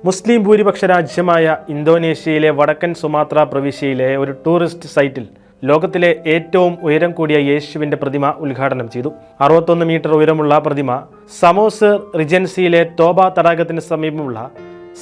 മുസ്ലിം ഭൂരിപക്ഷ രാജ്യമായ ഇന്തോനേഷ്യയിലെ വടക്കൻ സുമാത്ര പ്രവിശ്യയിലെ ഒരു ടൂറിസ്റ്റ് സൈറ്റിൽ ലോകത്തിലെ ഏറ്റവും ഉയരം കൂടിയ യേശുവിൻ്റെ പ്രതിമ ഉദ്ഘാടനം ചെയ്തു. 61 മീറ്റർ ഉയരമുള്ള പ്രതിമ സമോസ് റിജൻസിയിലെ ടോബ തടാകത്തിന് സമീപമുള്ള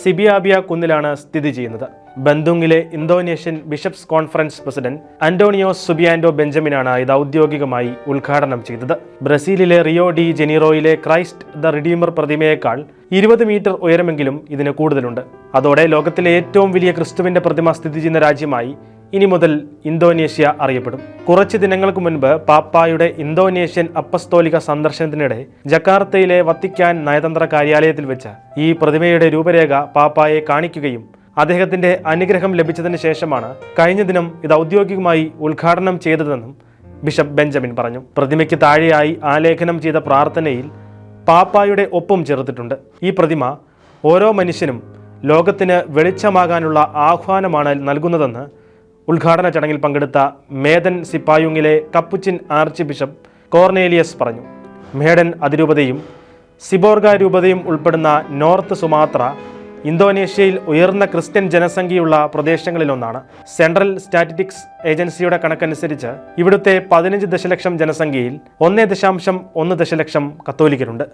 സിബിയാബിയ കുന്നിലാണ് സ്ഥിതി ചെയ്യുന്നത്. ബന്ദുങ്ങിലെ Indonesian bishops conference president Antonius Subianto ബെഞ്ചമിനാണ് ഇത് ഔദ്യോഗികമായി ഉദ്ഘാടനം ചെയ്തത്. ബ്രസീലിലെ റിയോ ഡി ജനീറോയിലെ ക്രൈസ്റ്റ് ദ റിഡീമർ പ്രതിമയേക്കാൾ 20 മീറ്റർ ഉയരമെങ്കിലും ഇതിന് കൂടുതലുണ്ട്. അതോടെ ലോകത്തിലെ ഏറ്റവും വലിയ ക്രിസ്തുവിന്റെ പ്രതിമ സ്ഥിതി ചെയ്യുന്ന രാജ്യമായി ഇനി മുതൽ ഇന്തോനേഷ്യ അറിയപ്പെടും. കുറച്ച് ദിനങ്ങൾക്ക് മുൻപ് പാപ്പായുടെ ഇന്തോനേഷ്യൻ അപ്പസ്തോലിക സന്ദർശനത്തിനിടെ ജക്കാർത്തയിലെ വത്തിക്കാൻ നയതന്ത്ര കാര്യാലയത്തിൽ വെച്ച് ഈ പ്രതിമയുടെ രൂപരേഖ പാപ്പായെ കാണിക്കുകയും അദ്ദേഹത്തിന്റെ അനുഗ്രഹം ലഭിച്ചതിന് ശേഷമാണ് കഴിഞ്ഞ ദിനം ഇത് ഔദ്യോഗികമായി ഉദ്ഘാടനം ചെയ്തതെന്നും ബിഷപ്പ് ബെഞ്ചമിൻ പറഞ്ഞു. പ്രതിമയ്ക്ക് താഴെയായി ആലേഖനം ചെയ്ത പ്രാർത്ഥനയിൽ പാപ്പായുടെ ഒപ്പും ചേർത്തിട്ടുണ്ട്. ഈ പ്രതിമ ഓരോ മനുഷ്യനും ലോകത്തിന് വെളിച്ചമാകാനുള്ള ആഹ്വാനമാണ് നൽകുന്നതെന്ന് ഉദ്ഘാടന ചടങ്ങിൽ പങ്കെടുത്ത മേദൻ സിപ്പായുങ്ങിലെ കപ്പുച്ചിൻ ആർച്ച് ബിഷപ്പ് കോർണേലിയസ് പറഞ്ഞു. മേഡൻ അതിരൂപതയും സിബോർഗ രൂപതയും ഉൾപ്പെടുന്ന നോർത്ത് സുമാത്ര ഇന്തോനേഷ്യയിൽ ഉയർന്ന ക്രിസ്ത്യൻ ജനസംഖ്യയുള്ള പ്രദേശങ്ങളിലൊന്നാണ്. സെൻട്രൽ സ്റ്റാറ്റിസ്റ്റിക്സ് ഏജൻസിയുടെ കണക്കനുസരിച്ച് ഇവിടുത്തെ 15 ദശലക്ഷം ജനസംഖ്യയിൽ 1.1 ദശലക്ഷം കത്തോലിക്കരുണ്ട്.